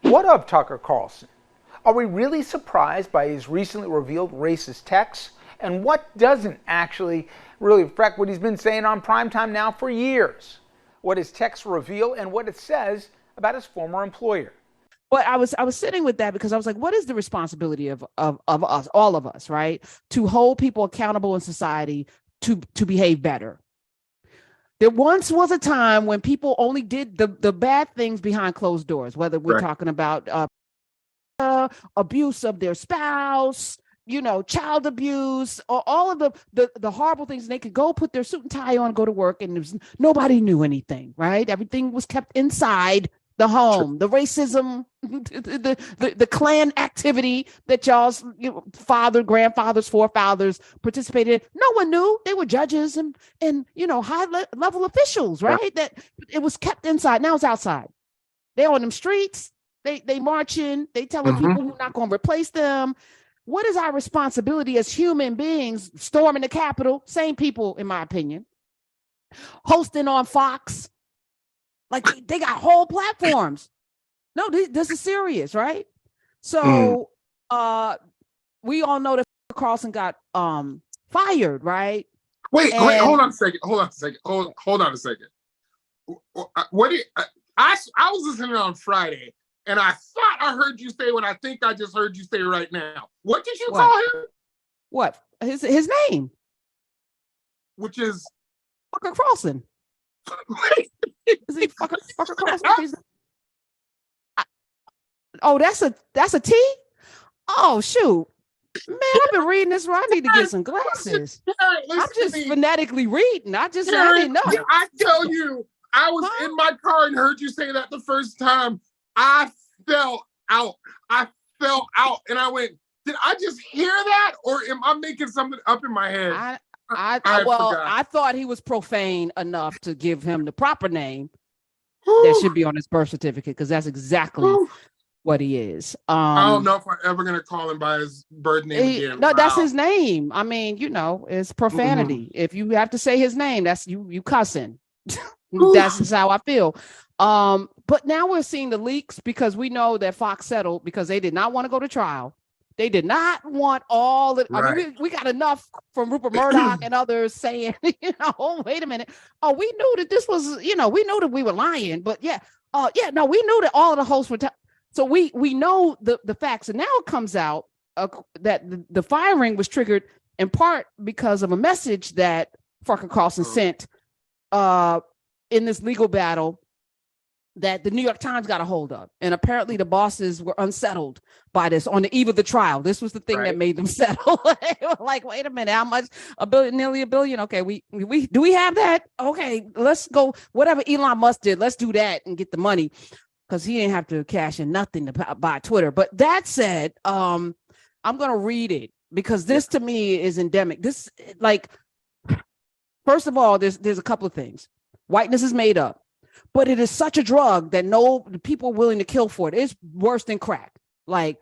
What up, Tucker Carlson? Are we really surprised by his recently revealed racist texts? And what doesn't actually really reflect what he's been saying on primetime now for years? What his texts reveal and what it says about his former employer. But I was sitting with that because I was like, what is the responsibility of us, all of us, right? To hold people accountable in society to behave better. There once was a time when people only did the bad things behind closed doors, whether we're talking about abuse of their spouse, child abuse, or all of the horrible things. And they could go put their suit and tie on, go to work, and nobody knew anything, right? Everything was kept inside the home. The racism, the Klan activity that y'all's father, grandfathers, forefathers participated in. No one knew. They were judges and high level officials, right? That it was kept inside. Now it's outside. They're on them streets. They marching. They telling people who's not going to replace them. What is our responsibility as human beings? Storming the Capitol, same people, in my opinion, hosting on Fox. Like they got whole platforms. No, this is serious, right? So we all know that Carlson got fired, right? Wait, hold on a second. Hold on a second. What did I was listening on Friday, and I thought I heard you say what I think I just heard you say right now. What did you call him? What? His name? Which is Tucker Carlson. Is he fucker Carlson? Oh, that's a T? Oh, shoot. Man, I've been reading this wrong. I need to get some glasses. I'm just phonetically reading. I didn't know. I tell you, I was in my car and heard you say that the first time. I fell out. And I went, did I just hear that? Or am I making something up in my head? I thought he was profane enough to give him the proper name that should be on his birth certificate, because that's exactly what he is. I don't know if I'm ever gonna call him by his birth name again. No, that's his name. I mean, it's profanity. If you have to say his name, that's you cussing. That's just how I feel. But now we're seeing the leaks because we know that Fox settled because they did not want to go to trial. They did not want all the. Right. I mean, we got enough from Rupert Murdoch and others saying, oh, wait a minute. Oh, we knew that this was, we knew that we were lying, but we knew that all of the hosts were. So we know the facts, and now it comes out that the firing was triggered in part because of a message that Tucker Carlson sent in this legal battle that the New York Times got a hold of. And apparently the bosses were unsettled by this on the eve of the trial. This was the thing that made them settle. They were like, wait a minute, how much? $1 billion, nearly $1 billion. Okay, we do we have that? Okay, let's go. Whatever Elon Musk did, let's do that and get the money, because he didn't have to cash in nothing to buy Twitter. But that said, I'm going to read it because this to me is endemic. This, first of all, there's a couple of things. Whiteness is made up. But it is such a drug that people are willing to kill for it. It's worse than crack. Like,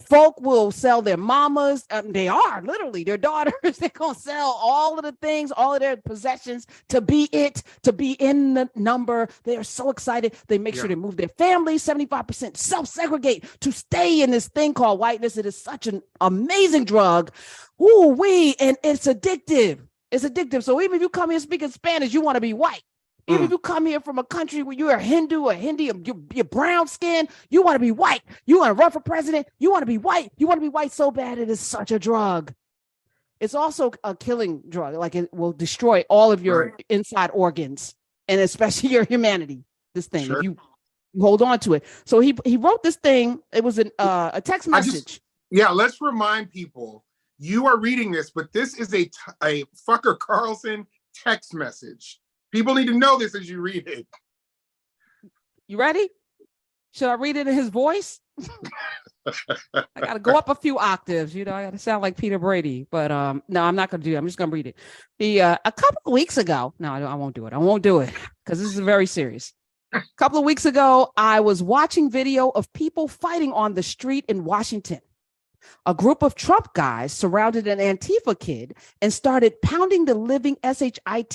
folk will sell their mamas. They are literally their daughters. They're going to sell all of the things, all of their possessions to be in the number. They are so excited. They make sure they move their families, 75% self-segregate to stay in this thing called whiteness. It is such an amazing drug. And it's addictive. It's addictive. So even if you come here speaking Spanish, you want to be white. Even if you come here from a country where you're a Hindu or Hindi, you're brown skin, you want to be white. You want to run for president, you want to be white. You want to be white so bad. It is such a drug. It's also a killing drug. Like, it will destroy all of your inside organs, and especially your humanity. This thing, if you hold on to it. So he wrote this thing. It was a text message. Let's remind people, you are reading this, but this is a Tucker Carlson text message. People need to know this as you read it. You ready? Should I read it in his voice? I got to go up a few octaves. I got to sound like Peter Brady. But no, I'm not going to do it. I'm just going to read it. A couple of weeks ago, no, I won't do it. I won't do it because this is very serious. A couple of weeks ago, I was watching video of people fighting on the street in Washington. A group of Trump guys surrounded an Antifa kid and started pounding the living shit. I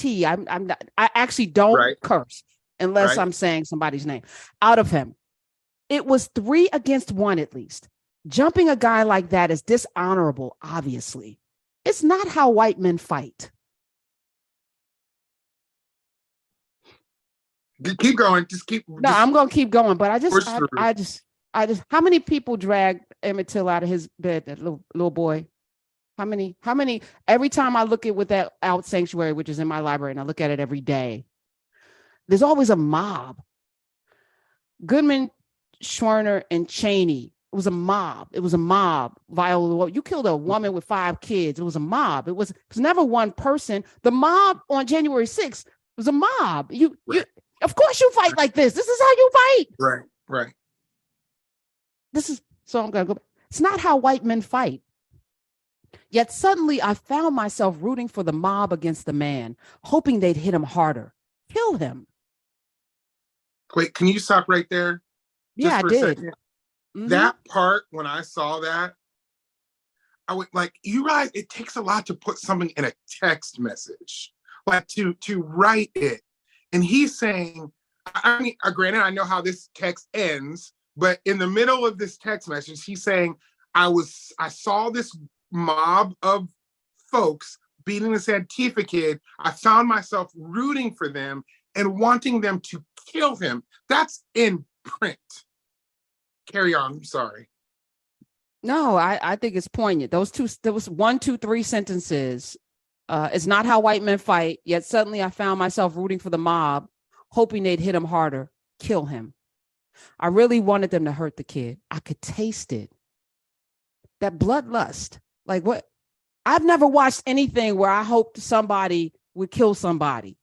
actually don't curse unless I'm saying somebody's name out of him. It was 3 against 1 at least. Jumping a guy like that is dishonorable, obviously. It's not how white men fight. Keep going. Just keep. No, I'm going to keep going, but I just, how many people dragged Emmett Till out of his bed, that little boy? How many, every time I look at with that out sanctuary, which is in my library, and I look at it every day, there's always a mob. Goodman, Schwerner, and Cheney. It was a mob. It was a mob. Viola, you killed a woman with 5 kids. It was a mob. It was never one person. The mob on January 6th was a mob. You, of course you fight like this. This is how you fight. Right. So I'm going to go back. It's not how white men fight. Yet suddenly I found myself rooting for the mob against the man, hoping they'd hit him harder, kill him. Wait, can you stop right there? Yeah, I did. Mm-hmm. That part, when I saw that, I would like, you realize it takes a lot to put something in a text message, like to write it. And he's saying, I mean, granted, I know how this text ends, but in the middle of this text message, he's saying, I saw this mob of folks beating this Antifa kid. I found myself rooting for them and wanting them to kill him. That's in print. Carry on. I'm sorry. No, I think it's poignant. There was 1, 2, 3 sentences. It's not how white men fight. Yet suddenly I found myself rooting for the mob, hoping they'd hit him harder, kill him. I really wanted them to hurt the kid. I could taste it. That bloodlust. Like what? I've never watched anything where I hoped somebody would kill somebody.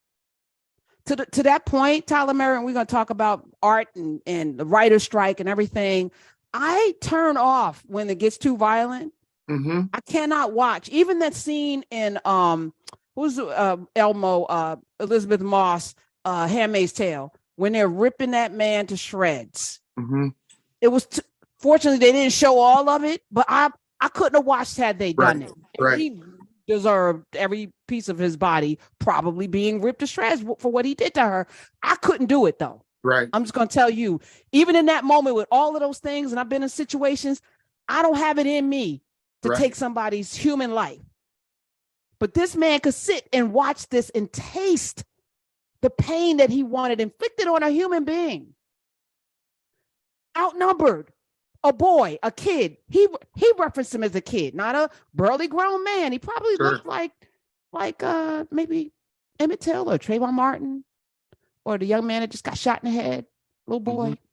To that point, Tyler Merritt, we're going to talk about art and the writer's strike and everything. I turn off when it gets too violent. Mm-hmm. I cannot watch. Even that scene in Elmo, Elizabeth Moss, Handmaid's Tale, when they're ripping that man to shreds. Mm-hmm. It was fortunately they didn't show all of it, but I couldn't have watched had they done it. Right. He deserved every piece of his body probably being ripped to shreds for what he did to her. I couldn't do it though. Right. I'm just going to tell you, even in that moment with all of those things, and I've been in situations, I don't have it in me to take somebody's human life. But this man could sit and watch this and taste the pain that he wanted inflicted on a human being. Outnumbered. A boy, a kid. He referenced him as a kid, not a burly grown man. He probably looked like maybe Emmett Till or Trayvon Martin or the young man that just got shot in the head, little boy. Mm-hmm.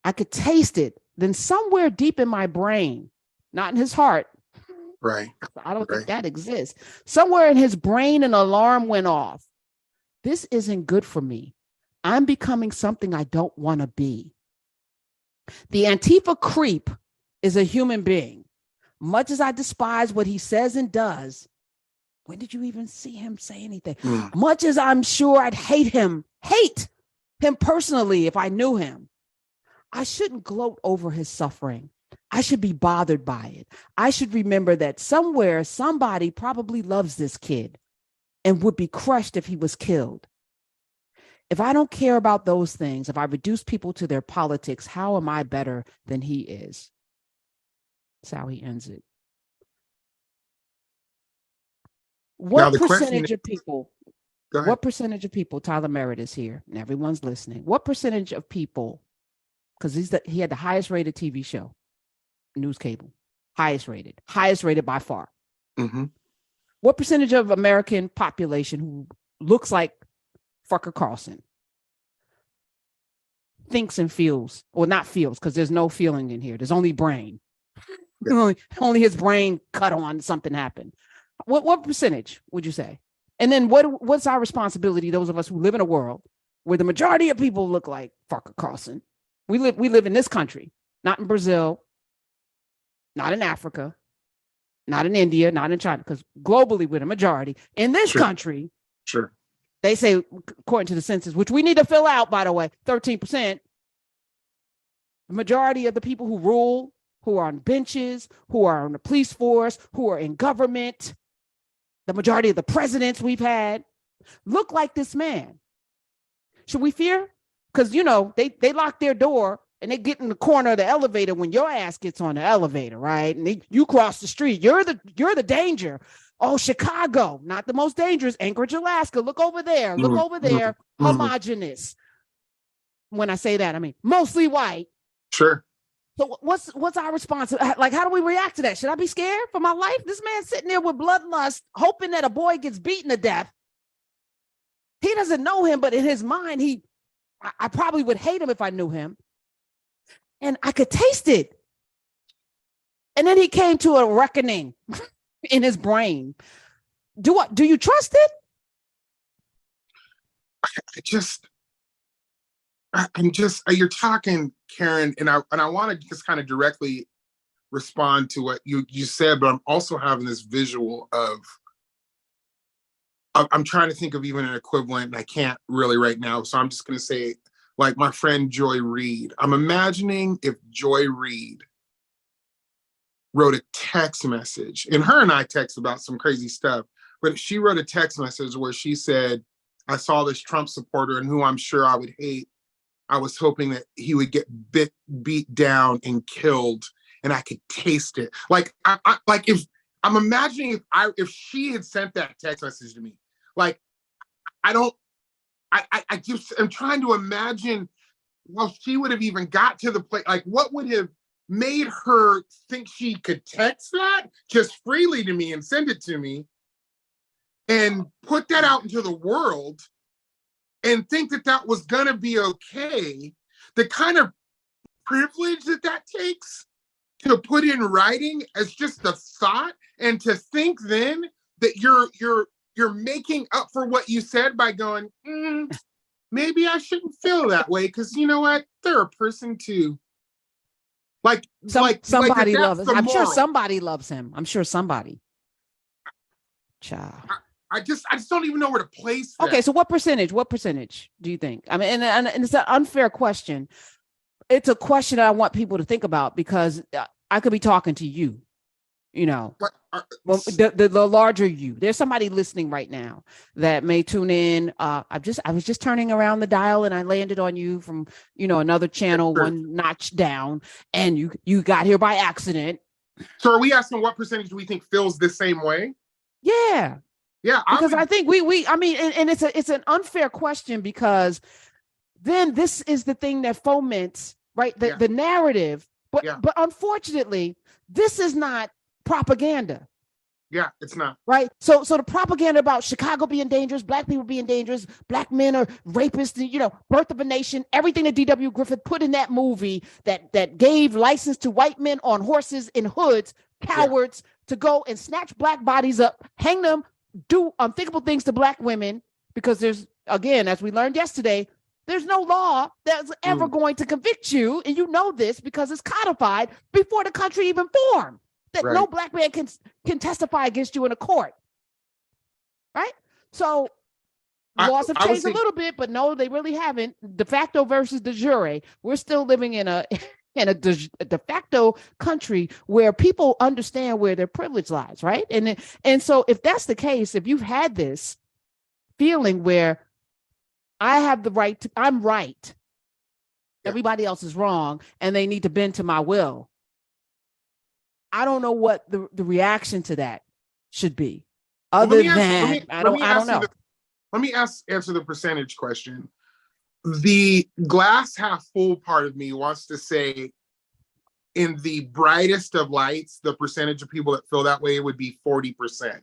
I could taste it. Then somewhere deep in my brain, not in his heart. Right. I don't think that exists. Somewhere in his brain, an alarm went off. This isn't good for me. I'm becoming something I don't want to be. The Antifa creep is a human being. Much as I despise what he says and does, when did you even see him say anything? Much as I'm sure I'd hate him personally if I knew him, I shouldn't gloat over his suffering. I should be bothered by it. I should remember that somewhere somebody probably loves this kid and would be crushed if he was killed. If I don't care about those things, if I reduce people to their politics, how am I better than he is? That's how he ends it. What percentage of people, Tyler Merritt is here, and everyone's listening. What percentage of people, because he had the highest rated TV show, news cable, highest rated by far. Mm-hmm. What percentage of American population who looks like Fucker Carlson thinks and feels, or not feels, because there's no feeling in here. There's only brain. Yeah. Only his brain cut on, something happened. What percentage would you say? And then what's our responsibility, those of us who live in a world where the majority of people look like Fucker Carlson? We live in this country, not in Brazil, not in Africa, not in India, not in China, because globally we're the majority. In this country, they say, according to the census, which we need to fill out, by the way, 13%, the majority of the people who rule, who are on benches, who are on the police force, who are in government, the majority of the presidents we've had look like this man. Should we fear? Because, they locked their door and they get in the corner of the elevator when your ass gets on the elevator, right? And you cross the street. You're the danger. Oh, Chicago, not the most dangerous. Anchorage, Alaska. Look over there. Look over there. Homogenous. When I say that, I mean mostly white. Sure. So what's our response? Like, how do we react to that? Should I be scared for my life? This man sitting there with bloodlust, hoping that a boy gets beaten to death. He doesn't know him, but in his mind, I probably would hate him if I knew him. And I could taste it. And then he came to a reckoning in his brain. Do you trust it? You're talking, Karen, and I want to just kind of directly respond to what you said, but I'm also having this visual of, I'm trying to think of even an equivalent, and I can't really right now. So I'm just going to say, like my friend Joy Reid. I'm imagining if Joy Reid wrote a text message, and her and I text about some crazy stuff, but if she wrote a text message where she said, I saw this Trump supporter and who I'm sure I would hate. I was hoping that he would get beat down and killed, and I could taste it. Like, if I'm imagining if she had sent that text message to me, like, I'm trying to imagine, well, she would have even got to the place, like what would have made her think she could text that just freely to me and send it to me and put that out into the world and think that that was going to be okay. The kind of privilege that takes to put in writing as just a thought, and to think then that you're making up for what you said by going, maybe I shouldn't feel that way because you know what? They're a person too. Somebody loves him. I'm sure somebody loves him. I'm sure somebody. Child. I just don't even know where to place that. Okay, so what percentage do you think? I mean, and it's an unfair question. It's a question that I want people to think about because I could be talking to you, you know, the larger you. There's somebody listening right now that may tune in. I was just turning around the dial and I landed on you from, another channel, one notch down, and you got here by accident. So are we asking what percentage do we think feels the same way? Yeah. Yeah, because I think I mean, and it's an unfair question because then this is the thing that foments, right, the narrative. But unfortunately, this is not propaganda. Yeah, it's not. Right. So the propaganda about Chicago being dangerous, black people being dangerous, black men are rapists, and, Birth of a Nation, everything that D.W. Griffith put in that movie that gave license to white men on horses in hoods, cowards, to go and snatch black bodies up, hang them, do unthinkable things to black women, because there's, again, as we learned yesterday, there's no law that's ever going to convict you. And you know this because it's codified before the country even formed, that no black man can testify against you in a court. Right? So laws have changed a little bit, but no, they really haven't. De facto versus de jure. We're still living in a de facto country where people understand where their privilege lies, right? And so if that's the case, if you've had this feeling where I have the right to, I'm right, everybody else is wrong, and they need to bend to my will, I don't know what the reaction to that should be. Other than I don't know. Let me answer the percentage question. The glass half full part of me wants to say, in the brightest of lights, the percentage of people that feel that way would be 40%.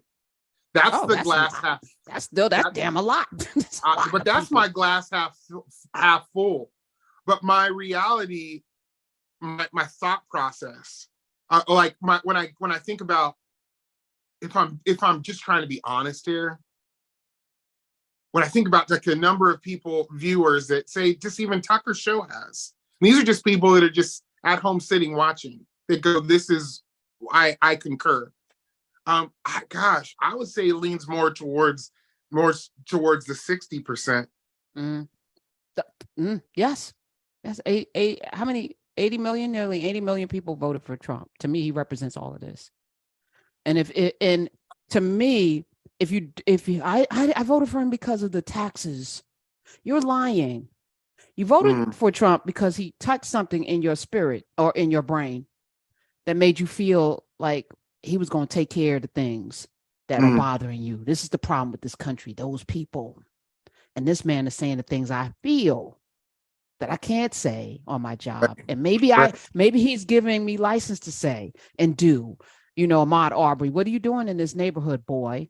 That's glass half. That's damn a lot. But that's my glass half full. But my reality, my thought process, when I think about, if I'm just trying to be honest here, when I think about like the number of viewers that say just even Tucker's show has, and these are just people that are just at home sitting watching, they go, this is, I concur. Gosh, I would say it leans more towards the 60%. Yes. How many? 80 million, nearly 80 million people voted for Trump. To me, he represents all of this. And to me, I voted for him because of the taxes. You're lying. You voted for Trump because he touched something in your spirit or in your brain that made you feel like he was going to take care of the things that are bothering you. This is the problem with this country, those people. And this man is saying the things I feel that I can't say on my job. And maybe he's giving me license to say and do. Ahmaud Arbery, what are you doing in this neighborhood, boy?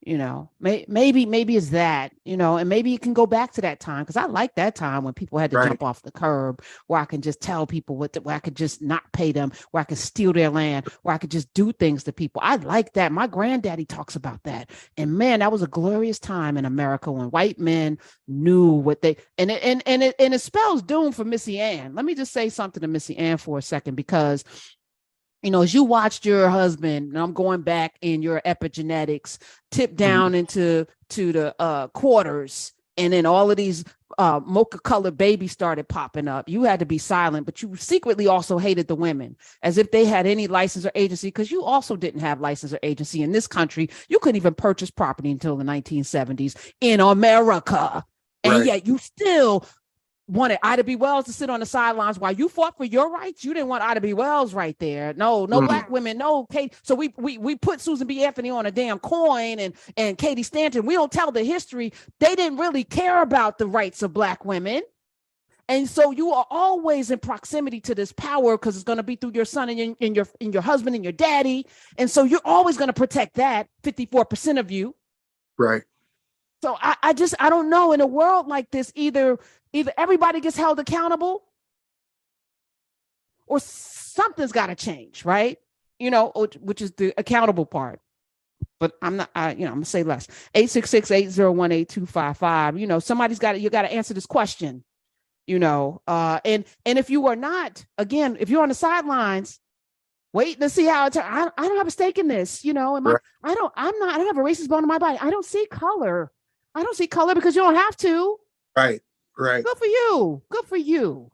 Maybe it's that, and maybe you can go back to that time, because I like that time when people had to jump off the curb, where I can just tell people where I could just not pay them, where I could steal their land, where I could just do things to people. I like that. My granddaddy talks about that. And man, that was a glorious time in America when white men knew what they, and it spells doom for Missy Ann. Let me just say something to Missy Ann for a second, because as you watched your husband, and I'm going back in your epigenetics, tip down into the quarters, and then all of these mocha colored babies started popping up. You had to be silent, but you secretly also hated the women, as if they had any license or agency, because you also didn't have license or agency in this country. You couldn't even purchase property until the 1970s in America. And yet you still wanted Ida B. Wells to sit on the sidelines while you fought for your rights. You didn't want Ida B. Wells right there. No black women, no Kate. So we put Susan B. Anthony on a damn coin and Katie Stanton. We don't tell the history. They didn't really care about the rights of black women. And so you are always in proximity to this power, because it's going to be through your son and your husband and your daddy. And so you're always going to protect that 54% of you. Right. So I don't know, in a world like this, either everybody gets held accountable or something's got to change, right? Which is the accountable part. But I'm not, I'm going to say less. 866-801-8255. Somebody's got to, you got to answer this question, and if you are not, again, if you're on the sidelines, waiting to see how it turns, I don't have a stake in this, I don't have a racist bone in my body. I don't see color. I don't see color because you don't have to. Right. Right. Good for you. Good for you.